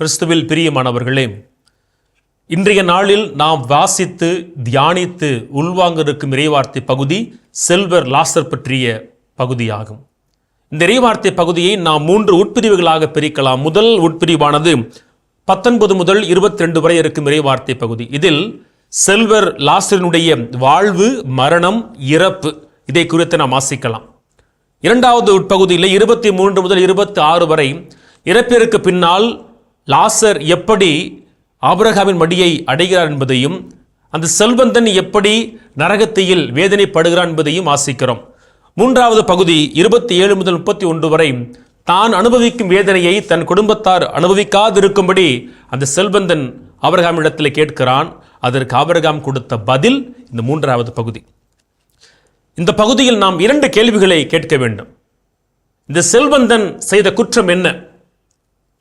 கிறிஸ்துவில் பிரியமானவர்களே, இன்றைய நாளில் நாம் வாசித்து தியானித்து உள்வாங்க இருக்கும் இறைவார்த்தை பகுதி செல்வர் லாசர் பற்றிய பகுதியாகும். இந்த இறைவார்த்தை பகுதியை நாம் 3 உட்பிரிவுகளாக பிரிக்கலாம். முதல் உட்பிரிவானது 19 முதல் 22 வரை இருக்கும் இறைவார்த்தை பகுதி. இதில் செல்வர் லாசரினுடைய வாழ்வு, மரணம், இறப்பு இதை குறித்து நாம் வாசிக்கலாம். இரண்டாவது உட்பகுதியில் 23 முதல் 26 வரை இறப்பிற்கு பின்னால் லாசர் எப்படி ஆபிரகாமின் மடியை அடைகிறார் என்பதையும், அந்த செல்வந்தன் எப்படி நரகத்தில் வேதனைப்படுகிறான் என்பதையும் வாசிக்கிறோம். மூன்றாவது பகுதி 27 முதல் 31 வரை தான் அனுபவிக்கும் வேதனையை தன் குடும்பத்தார் அனுபவிக்காதிருக்கும்படி அந்த செல்வந்தன் ஆபிரகாமிடத்தில் கேட்கிறான். அதற்கு ஆபிரகாம் கொடுத்த பதில் இந்த மூன்றாவது பகுதி. இந்த பகுதியில் நாம் 2 கேள்விகளை கேட்க வேண்டும். இந்த செல்வந்தன் செய்த குற்றம் என்ன?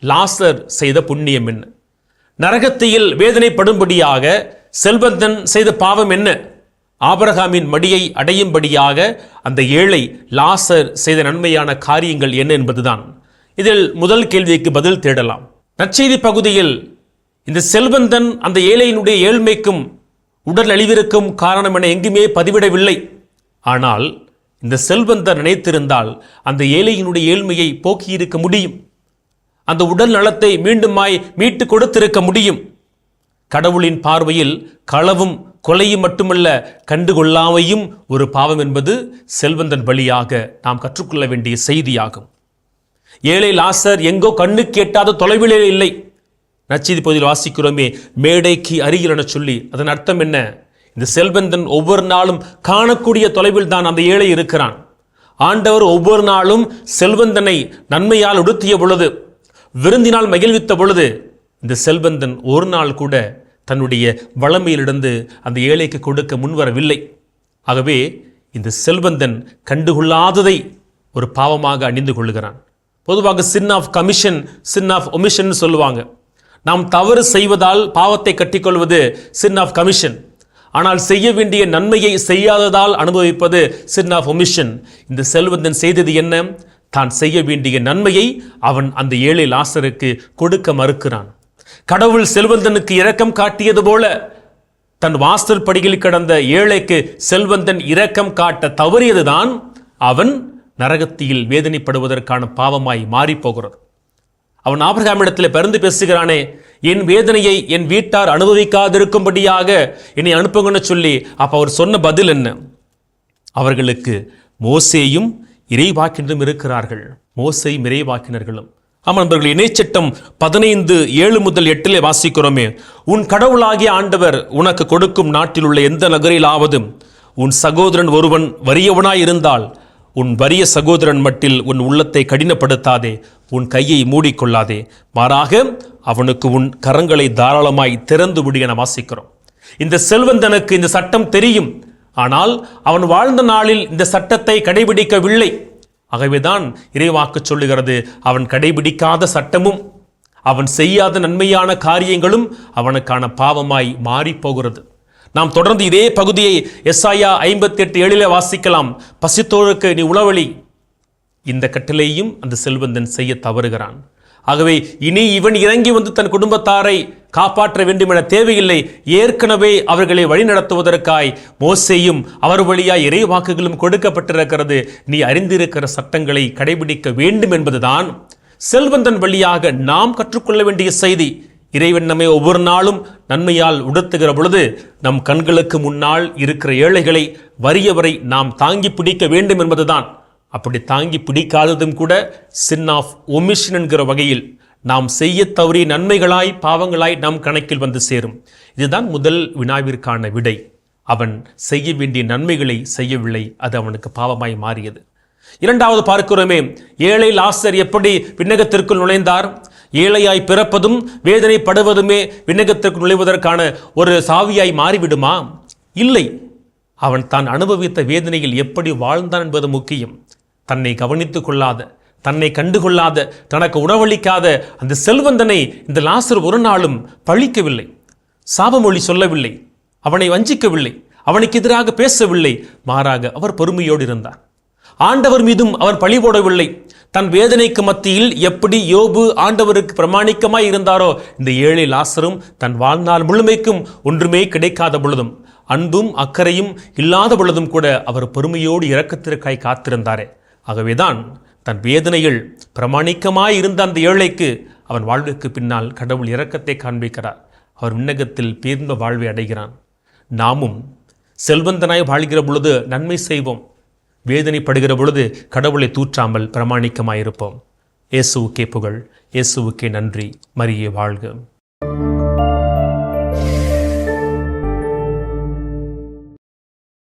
லாசர் செய்த புண்ணியம் என்ன? நரகத்தில் வேதனைப்படும்படியாக செல்வந்தன் செய்த பாவம் என்ன? ஆபிரகாமின் மடியை அடையும்படியாக அந்த ஏழை லாசர் செய்த நன்மையான காரியங்கள் என்ன என்பதுதான். இதில் முதல் கேள்விக்கு பதில் தேடலாம். நற்செய்தி பகுதியில் இந்த செல்வந்தன் அந்த ஏழையினுடைய ஏழ்மைக்கும் உடல் அழிவிற்கும் காரணம் என எங்குமே பதிவிடவில்லை. ஆனால் இந்த செல்வந்தர் நினைத்திருந்தால் அந்த ஏழையினுடைய ஏழ்மையை போக்கியிருக்க முடியும். அந்த உடல் நலத்தை மீண்டுமாய் மீட்டு கொடுத்திருக்க முடியும். கடவுளின் பார்வையில் களவும் கொலையும் மட்டுமல்ல, கண்டுகொள்ளாமையும் ஒரு பாவம் என்பது செல்வந்தன் வழியாக நாம் கற்றுக்கொள்ள வேண்டிய செய்தியாகும். ஏழை லாசர் எங்கோ கண்ணுக்கு எட்டாத தொலைவிலே இல்லை. நற்செய்தி பகுதியில் வாசிக்கிறோமே, மேடைக்கு அருகில் என சொல்லி. அதன் அர்த்தம் என்ன? இந்த செல்வந்தன் ஒவ்வொரு நாளும் காணக்கூடிய தொலைவில் தான் அந்த ஏழை இருக்கிறான். ஆண்டவர் ஒவ்வொரு நாளும் செல்வந்தனை நன்மையால் உடுத்திய பொழுது, விருந்தினால் மகிழ்வித்த பொழுது, இந்த செல்வந்தன் ஒரு நாள் கூட தன்னுடைய வளமையிலிருந்து அந்த ஏழைக்கு கொடுக்க முன்வரவில்லை. ஆகவே இந்த செல்வந்தன் கண்டுகொள்ளாததை ஒரு பாவமாக அணிந்து கொள்ளுகிறான். பொதுவாக sin of commission, sin of omission சொல்லுவாங்க. நாம் தவறு செய்வதால் பாவத்தை கட்டிக்கொள்வது சின் ஆஃப் கமிஷன். ஆனால் செய்ய வேண்டிய நன்மையை செய்யாததால் அனுபவிப்பது சின் ஆஃப் ஒமிஷன். இந்த செல்வந்தன் செய்தது என்ன? தான் செய்ய வேண்டிய நன்மையை அவன் அந்த ஏழை லாசருக்கு கொடுக்க மறுக்கிறான். கடவுள் செல்வந்தனுக்கு இரக்கம் காட்டியது போல தன் வாசல் படியில் கிடந்த ஏழைக்கு செல்வந்தன் இரக்கம் காட்ட தவறியதுதான் அவன் நரகத்தில் வேதனைப்படுவதற்கான பாவமாய் மாறி போகிறது. அவன் ஆபிரகாமிடத்தில் பரிந்து பேசுகிறானே, என் வேதனையை என் வீட்டார் அனுபவிக்காதிருக்கும்படியாக என்னை அனுப்புங்கன்னு சொல்லி. அப்ப அவர் சொன்ன பதில் என்ன? அவர்களுக்கு மோசேயும் இறைவாக்கினரும் இருக்கிறார்கள். மோசேயும் இறைவாக்கினர்களும். ஆமாம் நண்பர்கள், இணைச்சட்டம் 15:7 முதல் 8 வாசிக்கிறோமே, உன் கடவுளாகிய ஆண்டவர் உனக்கு கொடுக்கும் நாட்டில் உள்ள எந்த நகரிலாவது உன் சகோதரன் ஒருவன் வறியவனாயிருந்தால் உன் வறிய சகோதரன் மட்டில் உன் உள்ளத்தை கடினப்படுத்தாதே, உன் கையை மூடிக்கொள்ளாதே, மாறாக அவனுக்கு உன் கரங்களை தாராளமாய் திறந்து விடு என வாசிக்கிறோம். இந்த செல்வந்தனுக்கு இந்த சட்டம் தெரியும். ஆனால் அவன் வாழ்ந்த நாளில் இந்த சட்டத்தை கடைபிடிக்கவில்லை. ஆகவேதான் இறைவாக்கு சொல்லுகிறது, அவன் கடைபிடிக்காத சட்டமும் அவன் செய்யாத நன்மையான காரியங்களும் அவனுக்கான பாவமாய் மாறி போகிறது. நாம் தொடர்ந்து இதே பகுதியை எசாயா 58:7 வாசிக்கலாம். பசித்தோருக்கு நீ உணவளி. இந்த கட்டளையும் அந்த செல்வந்தன் செய்ய தவறுகிறான். ஆகவே இனி இவன் இறங்கி வந்து தன் குடும்பத்தாரை காப்பாற்ற வேண்டும் என தேவையில்லை. ஏற்கனவே அவர்களை வழிநடத்துவதற்காய் மோசேயும் அவர் வழியாய் இறைவாக்குகளும் கொடுக்கப்பட்டிருக்கிறது. நீ அறிந்திருக்கிற சட்டங்களை கடைபிடிக்க வேண்டும் என்பதுதான் செல்வந்தன் வழியாக நாம் கற்றுக்கொள்ள வேண்டிய செய்தி. இறைவன் நம்மை ஒவ்வொரு நாளும் நன்மையால் உடுத்துகிற பொழுது நம் கண்களுக்கு முன்னால் இருக்கிற ஏழைகளை, வறியவரை நாம் தாங்கி பிடிக்க வேண்டும் என்பதுதான். அப்படி தாங்கி பிடிக்காததும் கூட சின் ஆஃப் ஒமிஷன் என்கிற வகையில் நாம் செய்ய தவறிய நன்மைகளாய் பாவங்களாய் நம் கணக்கில் வந்து சேரும். இதுதான் முதல் வினாவிற்கான விடை. அவன் செய்ய வேண்டிய நன்மைகளை செய்யவில்லை, அது அவனுக்கு பாவமாய் மாறியது. இரண்டாவது பார்க்கிறோமே, ஏழை லாசர் எப்படி விண்ணகத்திற்குள் நுழைந்தார்? ஏழையாய் பிறப்பதும் வேதனைப்படுவதுமே விண்ணகத்திற்குள் நுழைவதற்கான ஒரு சாவியாய் மாறிவிடுமா? இல்லை. அவன் தான் அனுபவித்த வேதனையில் எப்படி வாழ்ந்தான் என்பது முக்கியம். தன்னை கவனித்துக் கொள்ளாத, தன்னை கண்டுகொள்ளாத, தனக்கு உணவளிக்காத அந்த செல்வந்தனை இந்த லாசர் ஒரு நாளும் பழிக்கவில்லை, சாபமொழி சொல்லவில்லை, அவனை வஞ்சிக்கவில்லை, அவனுக்கு எதிராக பேசவில்லை. மாறாக அவர் பொறுமையோடு இருந்தார். ஆண்டவர் மீதும் அவர் பழி போடவில்லை. தன் வேதனைக்கு மத்தியில் எப்படி யோபு ஆண்டவருக்கு பிரமாணிக்கமாய் இருந்தாரோ, இந்த ஏழை லாசரும் தன் வாழ்நாள் முழுமைக்கும் ஒன்றுமே கிடைக்காத பொழுதும், அன்பும் அக்கறையும் இல்லாத பொழுதும் கூட அவர் பொறுமையோடு இரக்கத்திற்காய் காத்திருந்தாரே. ஆகவேதான் தன் வேதனையில் பிரமாணிக்கமாய் இருந்த அந்த ஏழைக்கு அவன் வாழ்வுக்கு பின்னால் கடவுள் இரக்கத்தை காண்பிக்கிறார். அவர் விண்ணகத்தில் பேர்ந்த வாழ்வை அடைகிறான். நாமும் செல்வந்தனாய் வாழ்கிற பொழுது நன்மை செய்வோம், வேதனைப்படுகிற பொழுது கடவுளை தூற்றாமல் பிரமாணிக்கமாயிருப்போம். இயேசுவுக்கே புகழ், இயேசுவுக்கே நன்றி. மரியே வாழ்க.